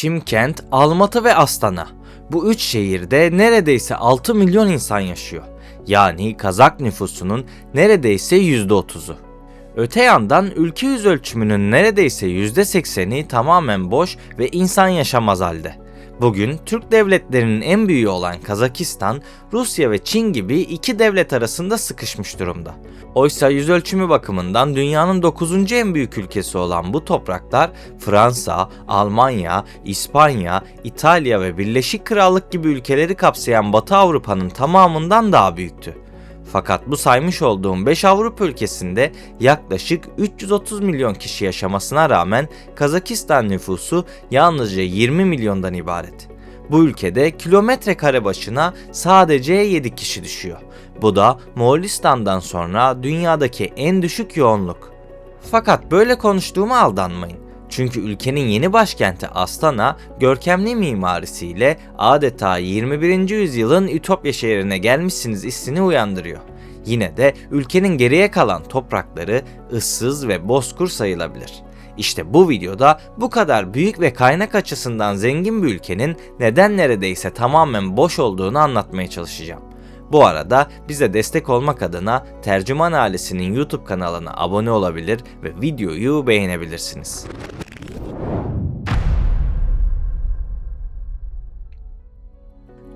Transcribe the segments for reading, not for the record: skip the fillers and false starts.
Şimkent, Almatı ve Astana. Bu üç şehirde neredeyse 6 milyon insan yaşıyor. Yani Kazak nüfusunun neredeyse %30'u. Öte yandan ülke yüz ölçümünün neredeyse %80'i tamamen boş ve insan yaşamaz halde. Bugün Türk devletlerinin en büyüğü olan Kazakistan, Rusya ve Çin gibi iki devlet arasında sıkışmış durumda. Oysa yüz ölçümü bakımından dünyanın 9. en büyük ülkesi olan bu topraklar Fransa, Almanya, İspanya, İtalya ve Birleşik Krallık gibi ülkeleri kapsayan Batı Avrupa'nın tamamından daha büyüktü. Fakat bu saymış olduğum 5 Avrupa ülkesinde yaklaşık 330 milyon kişi yaşamasına rağmen Kazakistan nüfusu yalnızca 20 milyondan ibaret. Bu ülkede kilometre kare başına sadece 7 kişi düşüyor. Bu da Moğolistan'dan sonra dünyadaki en düşük yoğunluk. Fakat böyle konuştuğuma aldanmayın. Çünkü ülkenin yeni başkenti Astana, görkemli mimarisiyle adeta 21. yüzyılın Ütopya şehrine gelmişsiniz hissini uyandırıyor. Yine de ülkenin geriye kalan toprakları ıssız ve bozkır sayılabilir. İşte bu videoda bu kadar büyük ve kaynak açısından zengin bir ülkenin neden neredeyse tamamen boş olduğunu anlatmaya çalışacağım. Bu arada bize destek olmak adına Tercüman Ailesi'nin YouTube kanalına abone olabilir ve videoyu beğenebilirsiniz.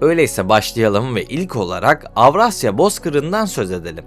Öyleyse başlayalım ve ilk olarak Avrasya Bozkırı'ndan söz edelim.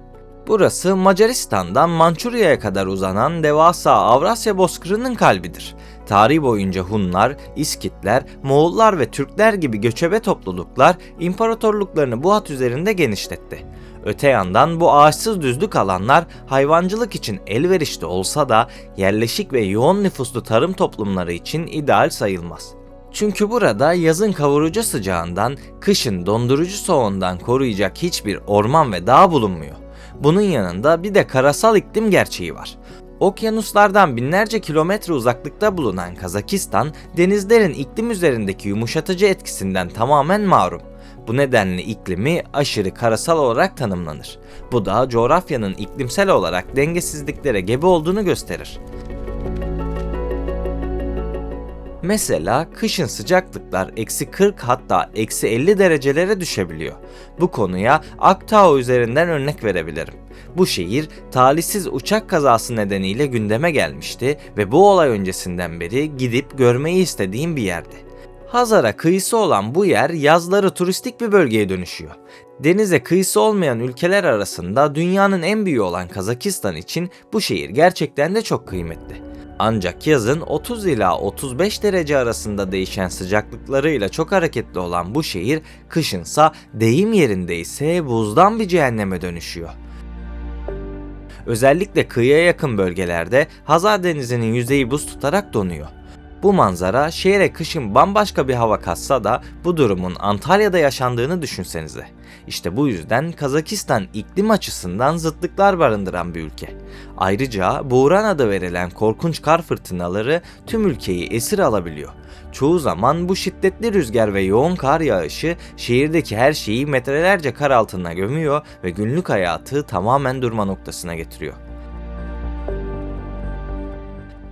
Burası Macaristan'dan Mançurya'ya kadar uzanan devasa Avrasya Bozkırı'nın kalbidir. Tarih boyunca Hunlar, İskitler, Moğollar ve Türkler gibi göçebe topluluklar imparatorluklarını bu hat üzerinde genişletti. Öte yandan bu ağaçsız düzlük alanlar hayvancılık için elverişli olsa da yerleşik ve yoğun nüfuslu tarım toplumları için ideal sayılmaz. Çünkü burada yazın kavurucu sıcağından, kışın dondurucu soğuğundan koruyacak hiçbir orman ve dağ bulunmuyor. Bunun yanında bir de karasal iklim gerçeği var. Okyanuslardan binlerce kilometre uzaklıkta bulunan Kazakistan, denizlerin iklim üzerindeki yumuşatıcı etkisinden tamamen mahrum. Bu nedenle iklimi aşırı karasal olarak tanımlanır. Bu da coğrafyanın iklimsel olarak dengesizliklere gebe olduğunu gösterir. Mesela kışın sıcaklıklar -40 hatta -50 derecelere düşebiliyor. Bu konuya Akdağ üzerinden örnek verebilirim. Bu şehir talihsiz uçak kazası nedeniyle gündeme gelmişti ve bu olay öncesinden beri gidip görmeyi istediğim bir yerdi. Hazar'a kıyısı olan bu yer yazları turistik bir bölgeye dönüşüyor. Denize kıyısı olmayan ülkeler arasında dünyanın en büyüğü olan Kazakistan için bu şehir gerçekten de çok kıymetli. Ancak yazın 30 ila 35 derece arasında değişen sıcaklıklarıyla çok hareketli olan bu şehir kışınsa deyim yerinde ise buzdan bir cehenneme dönüşüyor. Özellikle kıyıya yakın bölgelerde Hazar Denizi'nin yüzeyi buz tutarak donuyor. Bu manzara şehre kışın bambaşka bir hava katsa da bu durumun Antalya'da yaşandığını düşünsenize. İşte bu yüzden Kazakistan iklim açısından zıtlıklar barındıran bir ülke. Ayrıca Buğran adı verilen korkunç kar fırtınaları tüm ülkeyi esir alabiliyor. Çoğu zaman bu şiddetli rüzgar ve yoğun kar yağışı şehirdeki her şeyi metrelerce kar altına gömüyor ve günlük hayatı tamamen durma noktasına getiriyor.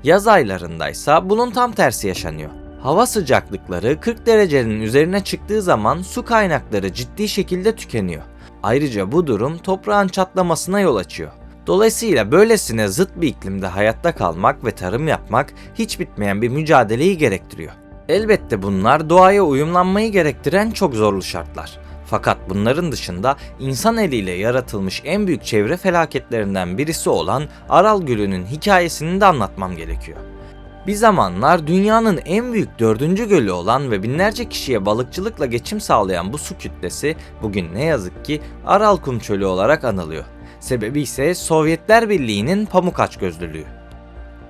Yaz aylarındaysa bunun tam tersi yaşanıyor. Hava sıcaklıkları 40 derecenin üzerine çıktığı zaman su kaynakları ciddi şekilde tükeniyor. Ayrıca bu durum toprağın çatlamasına yol açıyor. Dolayısıyla böylesine zıt bir iklimde hayatta kalmak ve tarım yapmak hiç bitmeyen bir mücadeleyi gerektiriyor. Elbette bunlar doğaya uyumlanmayı gerektiren çok zorlu şartlar. Fakat bunların dışında insan eliyle yaratılmış en büyük çevre felaketlerinden birisi olan Aral Gölü'nün hikayesini de anlatmam gerekiyor. Bir zamanlar dünyanın en büyük 4. gölü olan ve binlerce kişiye balıkçılıkla geçim sağlayan bu su kütlesi bugün ne yazık ki Aral Kum Çölü olarak anılıyor. Sebebi ise Sovyetler Birliği'nin pamuk açgözlülüğü.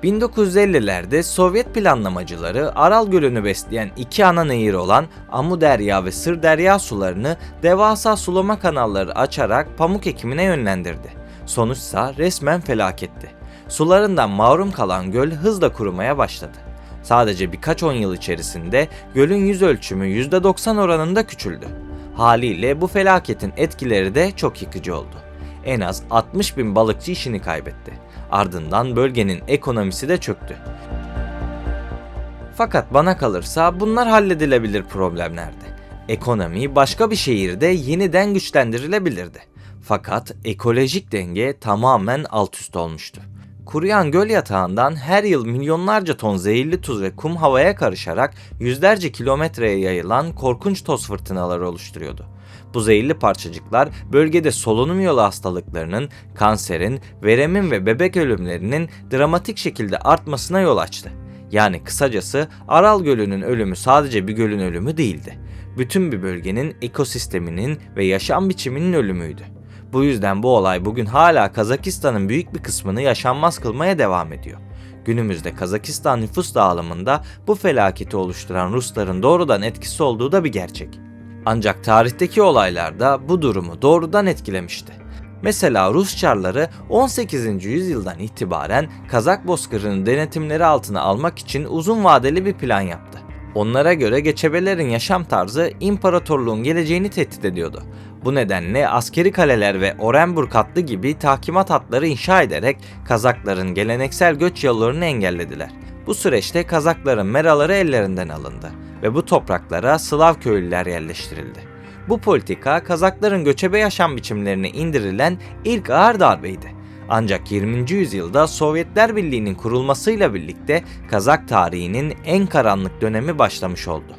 1950'lerde Sovyet planlamacıları Aral Gölü'nü besleyen iki ana nehir olan Amuderya ve Sırderya sularını devasa sulama kanalları açarak pamuk ekimine yönlendirdi. Sonuçsa resmen felaketti. Sularından mahrum kalan göl hızla kurumaya başladı. Sadece birkaç 10 yıl içerisinde gölün yüz ölçümü %90 oranında küçüldü. Haliyle bu felaketin etkileri de çok yıkıcı oldu. En az 60 bin balıkçı işini kaybetti. Ardından bölgenin ekonomisi de çöktü. Fakat bana kalırsa bunlar halledilebilir problemlerdi. Ekonomi başka bir şehirde yeniden güçlendirilebilirdi. Fakat ekolojik denge tamamen alt üst olmuştu. Kuruyan göl yatağından her yıl milyonlarca ton zehirli tuz ve kum havaya karışarak yüzlerce kilometreye yayılan korkunç toz fırtınaları oluşturuyordu. Bu zehirli parçacıklar bölgede solunum yolu hastalıklarının, kanserin, veremin ve bebek ölümlerinin dramatik şekilde artmasına yol açtı. Yani kısacası Aral Gölü'nün ölümü sadece bir gölün ölümü değildi. Bütün bir bölgenin ekosisteminin ve yaşam biçiminin ölümüydü. Bu yüzden bu olay bugün hala Kazakistan'ın büyük bir kısmını yaşanmaz kılmaya devam ediyor. Günümüzde Kazakistan nüfus dağılımında bu felaketi oluşturan Rusların doğrudan etkisi olduğu da bir gerçek. Ancak tarihteki olaylar da bu durumu doğrudan etkilemişti. Mesela Rus Çarları 18. yüzyıldan itibaren Kazak bozkırını denetimleri altına almak için uzun vadeli bir plan yaptı. Onlara göre göçebelerin yaşam tarzı imparatorluğun geleceğini tehdit ediyordu. Bu nedenle askeri kaleler ve Orenburg hattı gibi tahkimat hatları inşa ederek Kazakların geleneksel göç yollarını engellediler. Bu süreçte Kazakların meraları ellerinden alındı ve bu topraklara Slav köylüler yerleştirildi. Bu politika Kazakların göçebe yaşam biçimlerine indirilen ilk ağır darbeydi. Ancak 20. yüzyılda Sovyetler Birliği'nin kurulmasıyla birlikte Kazak tarihinin en karanlık dönemi başlamış oldu.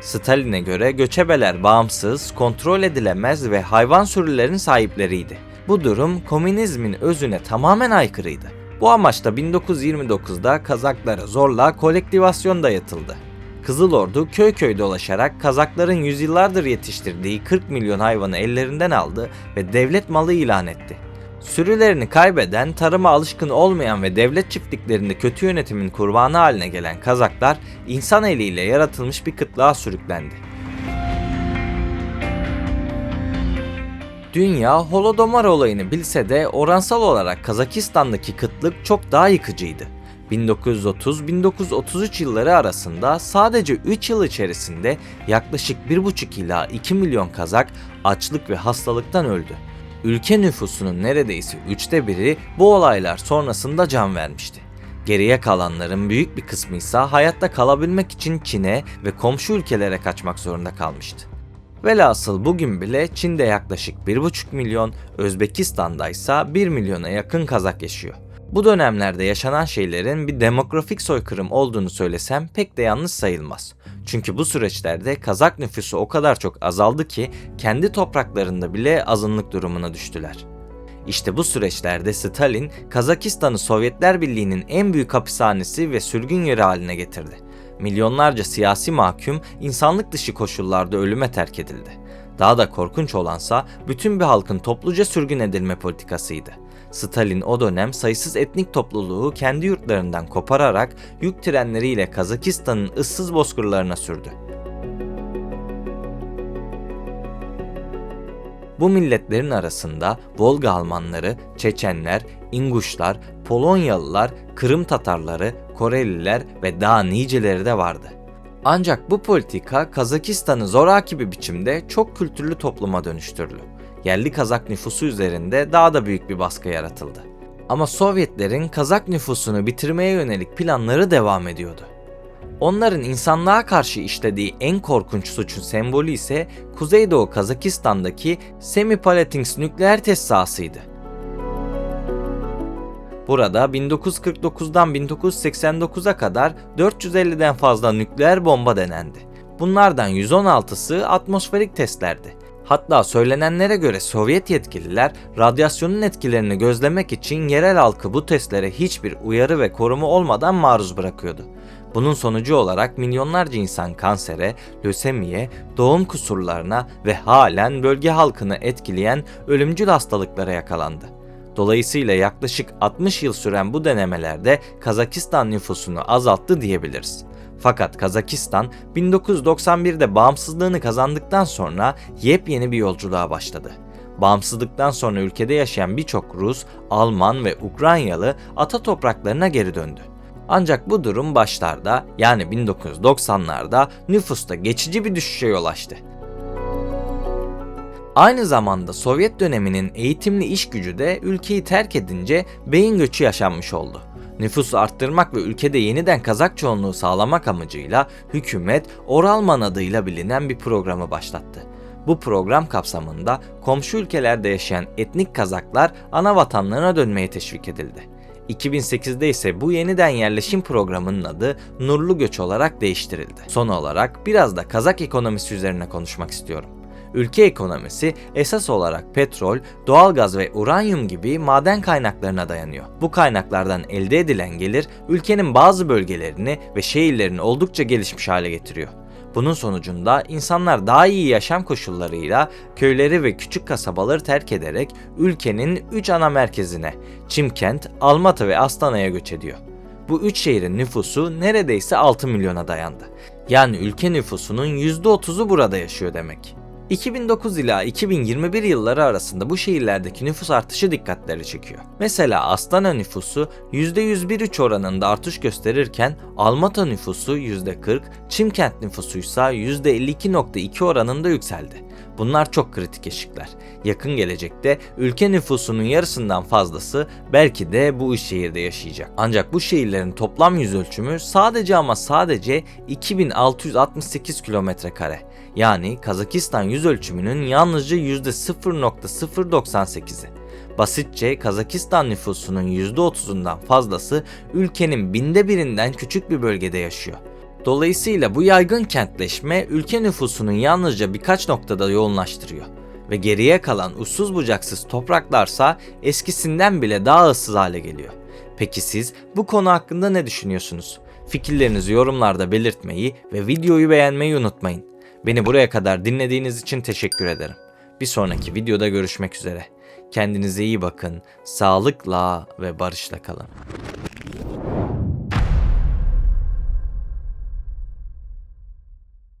Stalin'e göre göçebeler bağımsız, kontrol edilemez ve hayvan sürülerinin sahipleriydi. Bu durum komünizmin özüne tamamen aykırıydı. Bu amaçla 1929'da Kazaklara zorla kolektivasyon dayatıldı. Kızıl Ordu köy köy dolaşarak Kazakların yüzyıllardır yetiştirdiği 40 milyon hayvanı ellerinden aldı ve devlet malı ilan etti. Sürülerini kaybeden, tarıma alışkın olmayan ve devlet çiftliklerinde kötü yönetimin kurbanı haline gelen Kazaklar insan eliyle yaratılmış bir kıtlığa sürüklendi. Dünya Holodomor olayını bilse de oransal olarak Kazakistan'daki kıtlık çok daha yıkıcıydı. 1930-1933 yılları arasında sadece 3 yıl içerisinde yaklaşık 1,5 ila 2 milyon Kazak açlık ve hastalıktan öldü. Ülke nüfusunun neredeyse 1/3'ü bu olaylar sonrasında can vermişti. Geriye kalanların büyük bir kısmı ise hayatta kalabilmek için Çin'e ve komşu ülkelere kaçmak zorunda kalmıştı. Velhasıl bugün bile Çin'de yaklaşık 1,5 milyon, Özbekistan'da ise 1 milyona yakın Kazak yaşıyor. Bu dönemlerde yaşanan şeylerin bir demografik soykırım olduğunu söylesem pek de yanlış sayılmaz. Çünkü bu süreçlerde Kazak nüfusu o kadar çok azaldı ki kendi topraklarında bile azınlık durumuna düştüler. İşte bu süreçlerde Stalin, Kazakistan'ı Sovyetler Birliği'nin en büyük hapishanesi ve sürgün yeri haline getirdi. Milyonlarca siyasi mahkum insanlık dışı koşullarda ölüme terk edildi. Daha da korkunç olansa bütün bir halkın topluca sürgün edilme politikasıydı. Stalin o dönem sayısız etnik topluluğu kendi yurtlarından kopararak yük trenleriyle Kazakistan'ın ıssız bozkırlarına sürdü. Bu milletlerin arasında Volga Almanları, Çeçenler, İnguşlar, Polonyalılar, Kırım Tatarları, Koreliler ve daha niceleri de vardı. Ancak bu politika Kazakistan'ı zoraki bir biçimde çok kültürlü topluma dönüştürdü. Yerli Kazak nüfusu üzerinde daha da büyük bir baskı yaratıldı. Ama Sovyetlerin Kazak nüfusunu bitirmeye yönelik planları devam ediyordu. Onların insanlığa karşı işlediği en korkunç suçun sembolü ise Kuzeydoğu Kazakistan'daki Semipalatinsk nükleer test sahasıydı. Burada 1949'dan 1989'a kadar 450'den fazla nükleer bomba denendi. Bunlardan 116'sı atmosferik testlerdi. Hatta söylenenlere göre Sovyet yetkililer radyasyonun etkilerini gözlemek için yerel halkı bu testlere hiçbir uyarı ve koruma olmadan maruz bırakıyordu. Bunun sonucu olarak milyonlarca insan kansere, lösemiye, doğum kusurlarına ve halen bölge halkını etkileyen ölümcül hastalıklara yakalandı. Dolayısıyla yaklaşık 60 yıl süren bu denemelerde Kazakistan nüfusunu azalttı diyebiliriz. Fakat Kazakistan 1991'de bağımsızlığını kazandıktan sonra yepyeni bir yolculuğa başladı. Bağımsızlıktan sonra ülkede yaşayan birçok Rus, Alman ve Ukraynalı ata topraklarına geri döndü. Ancak bu durum başlarda yani 1990'larda nüfusta geçici bir düşüşe yol açtı. Aynı zamanda Sovyet döneminin eğitimli iş gücü de ülkeyi terk edince beyin göçü yaşanmış oldu. Nüfusu arttırmak ve ülkede yeniden Kazak çoğunluğu sağlamak amacıyla hükümet Oralman adıyla bilinen bir programı başlattı. Bu program kapsamında komşu ülkelerde yaşayan etnik Kazaklar ana vatanlarına dönmeye teşvik edildi. 2008'de ise bu yeniden yerleşim programının adı Nurlu Göç olarak değiştirildi. Son olarak biraz da Kazak ekonomisi üzerine konuşmak istiyorum. Ülke ekonomisi esas olarak petrol, doğalgaz ve uranyum gibi maden kaynaklarına dayanıyor. Bu kaynaklardan elde edilen gelir ülkenin bazı bölgelerini ve şehirlerini oldukça gelişmiş hale getiriyor. Bunun sonucunda insanlar daha iyi yaşam koşullarıyla köyleri ve küçük kasabaları terk ederek ülkenin 3 ana merkezine Çimkent, Almatı ve Astana'ya göç ediyor. Bu 3 şehrin nüfusu neredeyse 6 milyona dayandı. Yani ülke nüfusunun %30'u burada yaşıyor demek. 2009 ila 2021 yılları arasında bu şehirlerdeki nüfus artışı dikkatleri çekiyor. Mesela Astana nüfusu %101,3 oranında artış gösterirken Almatı nüfusu %40, Çimkent nüfusu ise %52,2 oranında yükseldi. Bunlar çok kritik eşikler. Yakın gelecekte ülke nüfusunun yarısından fazlası belki de bu üç şehirde yaşayacak. Ancak bu şehirlerin toplam yüzölçümü sadece ama sadece 2668 km². Yani Kazakistan yüzölçümünün yalnızca %0,098'i. Basitçe Kazakistan nüfusunun %30'undan fazlası ülkenin binde birinden küçük bir bölgede yaşıyor. Dolayısıyla bu yaygın kentleşme ülke nüfusunun yalnızca birkaç noktada yoğunlaştırıyor ve geriye kalan uçsuz bucaksız topraklarsa eskisinden bile daha ıssız hale geliyor. Peki siz bu konu hakkında ne düşünüyorsunuz? Fikirlerinizi yorumlarda belirtmeyi ve videoyu beğenmeyi unutmayın. Beni buraya kadar dinlediğiniz için teşekkür ederim. Bir sonraki videoda görüşmek üzere. Kendinize iyi bakın, sağlıkla ve barışla kalın.